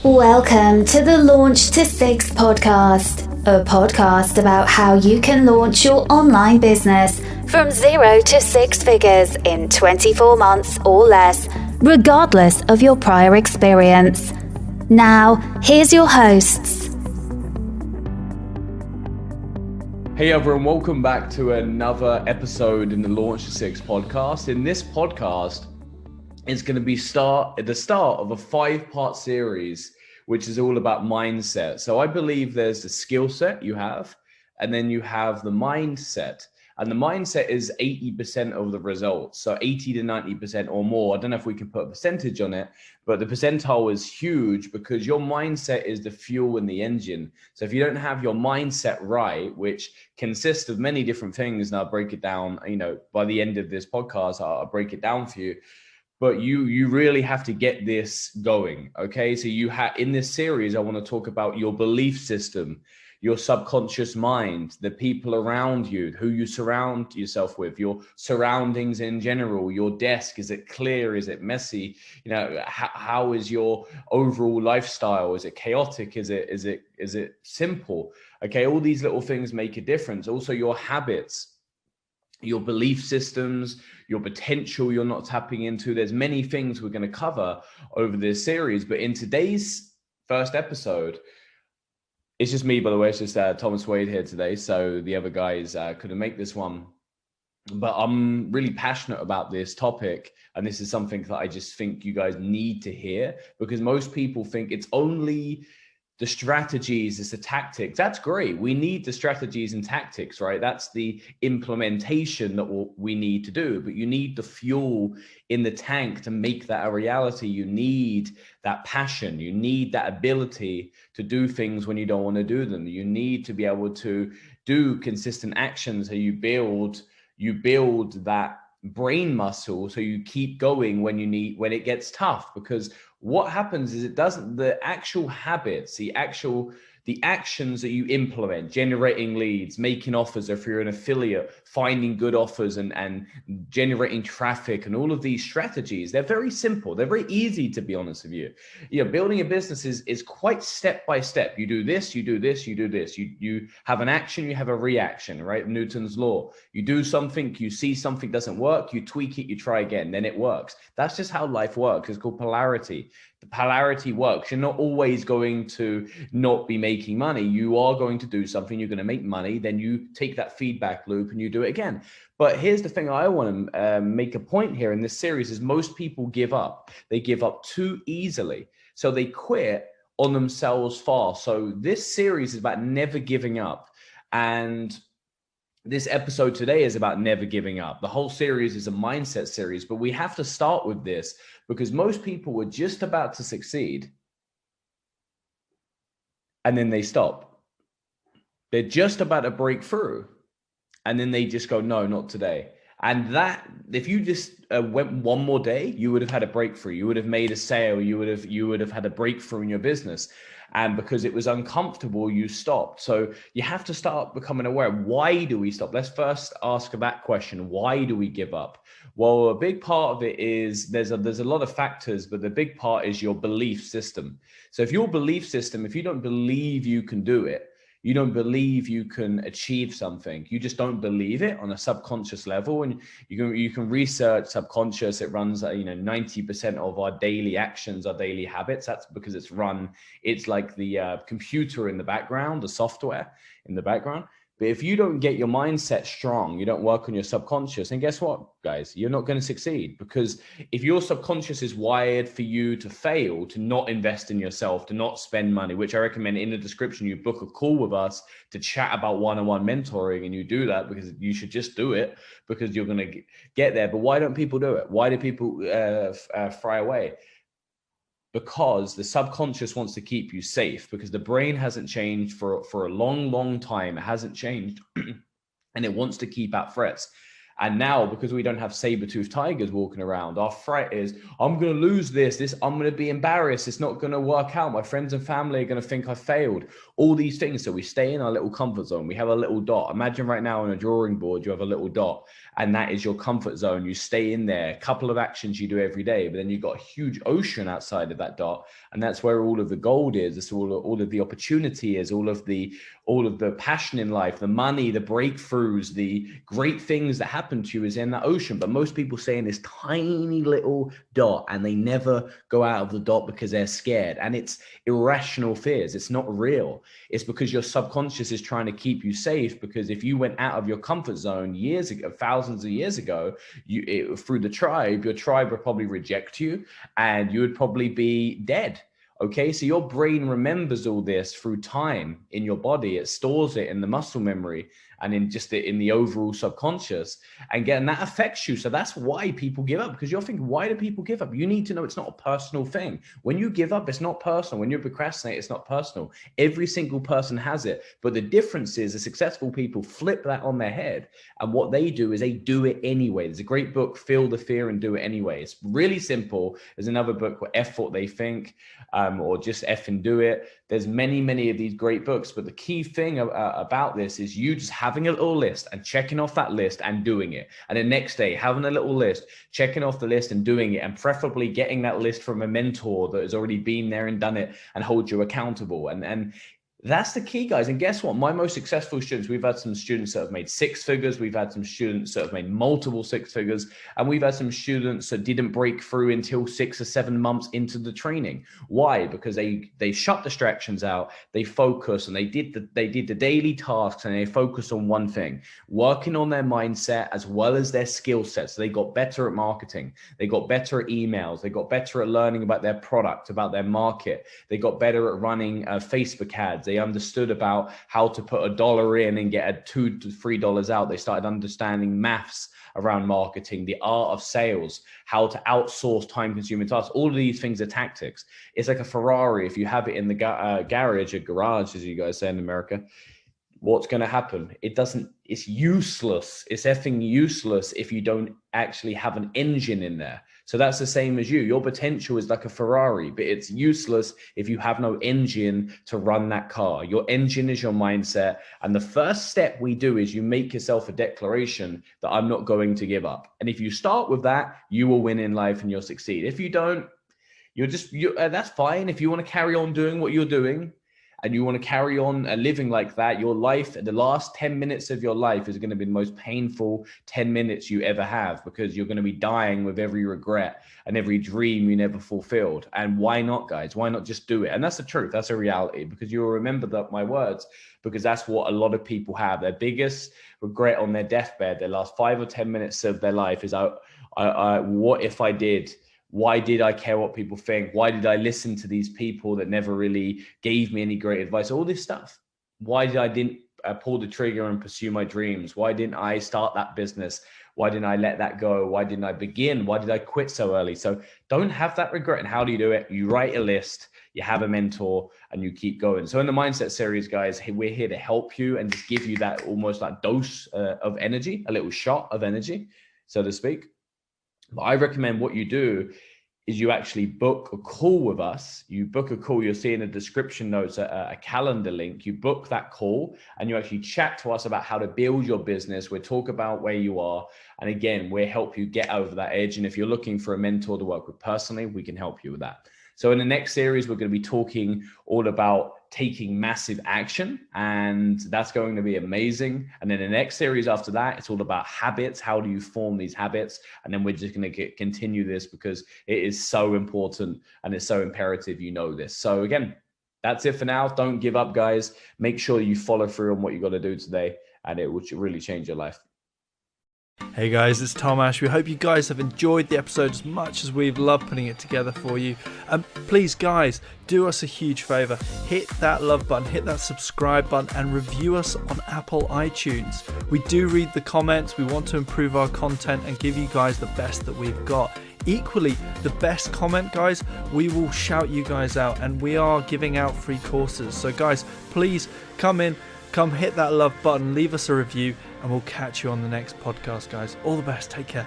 Welcome to the Launch to Six podcast, a podcast about how you can launch your online business from 0 to 6 figures in 24 months or less, regardless of your prior experience. Now, here's your hosts. Hey everyone, welcome back to another episode in the Launch to Six podcast. In this podcast, it's going to be the start of a 5-part series, which is all about mindset. So I believe there's the skill set you have, and then you have the mindset. And the mindset is 80% of the results. So 80 to 90% or more. I don't know if we can put a percentage on it, but the percentile is huge because your mindset is the fuel in the engine. So if you don't have your mindset right, which consists of many different things, and I'll break it down, by the end of this podcast, I'll break it down for you. But you really have to get this going, okay? So in this series, I want to talk about your belief system, your subconscious mind, the people around you, who you surround yourself with, your surroundings in general, your desk, is it clear? Is it messy? How is your overall lifestyle? Is it chaotic? Is it simple? Okay, all these little things make a difference. Also, your habits, your belief systems, your potential you're not tapping into. There's many things we're going to cover over this series, but in today's first episode, it's just me, by the way. It's just Thomas Wade here today, so the other guys couldn't make this one. But I'm really passionate about this topic, and this is something that I just think you guys need to hear, because most people think it's only the strategies, it's the tactics. That's great. We need the strategies and tactics, right? That's the implementation that we need to do. But you need the fuel in the tank to make that a reality. You need that passion. You need that ability to do things when you don't want to do them. You need to be able to do consistent actions. So you build that brain muscle, so you keep going when it gets tough. Because what happens is the actual habits, the actions that you implement, generating leads, making offers, if you're an affiliate, finding good offers and generating traffic, and all of these strategies, they're very simple. They're very easy, to be honest with you. Building a business is quite step by step. You do this, you do this, you do this. You have an action, you have a reaction, right? Newton's law. You do something, you see something doesn't work, you tweak it, you try again, then it works. That's just how life works. It's called polarity. The polarity works. You're not always going to not be making money. You are going to do something, you're going to make money, then you take that feedback loop and you do it again. But here's the thing I want to make a point here in this series is most people give up. They give up too easily. So they quit on themselves fast. So this series is about never giving up. And this episode today is about never giving up. The whole series is a mindset series, but we have to start with this because most people were just about to succeed and then they stop. They're just about to break through and then they just go, no, not today. And that, if you just went one more day, you would have had a breakthrough. You would have made a sale. You would have had a breakthrough in your business. And because it was uncomfortable, you stopped. So you have to start becoming aware. Why do we stop? Let's first ask that question. Why do we give up? Well, a big part of it is there's a lot of factors, but the big part is your belief system. So if your belief system, if you don't believe you can do it, you don't believe you can achieve something, you just don't believe it on a subconscious level. And you can research subconscious. It runs 90% of our daily actions, our daily habits. That's because it's like the computer in the background, the software in the background. But if you don't get your mindset strong, you don't work on your subconscious, and guess what, guys? You're not going to succeed, because if your subconscious is wired for you to fail, to not invest in yourself, to not spend money, which I recommend in the description, you book a call with us to chat about one-on-one mentoring, and you do that because you should just do it because you're going to get there. But why don't people do it? Why do people fry away? Because the subconscious wants to keep you safe, because the brain hasn't changed for a long, long time. It hasn't changed and it wants to keep out threats. And now, because we don't have saber-toothed tigers walking around, our threat is, I'm going to lose this, I'm going to be embarrassed, it's not going to work out, my friends and family are going to think I failed, all these things. So we stay in our little comfort zone. We have a little dot. Imagine right now on a drawing board, you have a little dot, and that is your comfort zone. You stay in there, a couple of actions you do every day, but then you've got a huge ocean outside of that dot, and that's where all of the gold is. It's all of the opportunity is, all of the passion in life, the money, the breakthroughs, the great things that happen to you is in that ocean. But most people stay in this tiny little dot, and they never go out of the dot because they're scared. And it's irrational fears. It's not real. It's because your subconscious is trying to keep you safe, because if you went out of your comfort zone years ago, thousands of years ago, through the tribe, your tribe would probably reject you and you would probably be dead. Okay, so your brain remembers all this through time in your body. It stores it in the muscle memory and in the overall subconscious, and that affects you. So that's why people give up, because you're thinking, why do people give up? You need to know it's not a personal thing. When you give up, it's not personal. When you procrastinate, it's not personal. Every single person has it. But the difference is the successful people flip that on their head, and what they do is they do it anyway. There's a great book, Feel the Fear and Do It Anyway. It's really simple. There's another book called F What They Think, or just F and Do It. There's many of these great books, but the key thing about this is you just having a little list and checking off that list and doing it. And the next day, having a little list, checking off the list and doing it, and preferably getting that list from a mentor that has already been there and done it and hold you accountable. And that's the key, guys. And guess what? My most successful students, we've had some students that have made 6 figures. We've had some students that have made multiple 6 figures. And we've had some students that didn't break through until 6 or 7 months into the training. Why? Because they shut distractions out, they focus, and they did the daily tasks, and they focused on one thing, working on their mindset as well as their skill sets. So they got better at marketing. They got better at emails. They got better at learning about their product, about their market. They got better at running Facebook ads. They understood about how to put $1 in and get $2 to $3 out. They started understanding maths around marketing, the art of sales, how to outsource time-consuming tasks. All of these things are tactics. It's like a Ferrari. If you have it in the garage, as you guys say in America, what's going to happen? It's useless. It's effing useless if you don't actually have an engine in there. So that's the same as you. Your potential is like a Ferrari, but it's useless if you have no engine to run that car. Your engine is your mindset. And the first step we do is you make yourself a declaration that I'm not going to give up. And if you start with that, you will win in life and you'll succeed. If you don't, that's fine. If you want to carry on doing what you're doing, and you want to carry on living like that, your life, the last 10 minutes of your life is going to be the most painful 10 minutes you ever have, because you're going to be dying with every regret and every dream you never fulfilled. And why not, guys? Why not just do it? And that's the truth. That's a reality, because you'll remember my words, because that's what a lot of people have. Their biggest regret on their deathbed, their last 5 or 10 minutes of their life is, what if I did? Why did I care what people think? Why did I listen to these people that never really gave me any great advice? All this stuff. Why did I didn't pull the trigger and pursue my dreams? Why didn't I start that business? Why didn't I let that go? Why didn't I begin? Why did I quit so early? So don't have that regret. And how do you do it? You write a list, you have a mentor, and you keep going. So in the Mindset series, guys, we're here to help you and just give you that almost like dose of energy, a little shot of energy, so to speak. But I recommend what you do is you actually book a call with us. You book a call. You'll see in the description notes a calendar link. You book that call and you actually chat to us about how to build your business. We'll talk about where you are. And again, we'll help you get over that edge. And if you're looking for a mentor to work with personally, we can help you with that. So in the next series, we're going to be talking all about taking massive action, and that's going to be amazing. And then the next series after that, it's all about habits. How do you form these habits? And then we're just going to continue this because it is so important and it's so imperative you know this. So again, that's it for now. Don't give up, guys. Make sure you follow through on what you got to do today, and it will really change your life. Hey guys, it's Tom Ash. We hope you guys have enjoyed the episode as much as we've loved putting it together for you. Please guys, do us a huge favor. Hit that love button, hit that subscribe button, and review us on Apple iTunes. We do read the comments. We want to improve our content and give you guys the best that we've got. Equally, the best comment, guys, we will shout you guys out, and we are giving out free courses. So guys, please come in, come hit that love button, leave us a review, and we'll catch you on the next podcast, guys. All the best. Take care.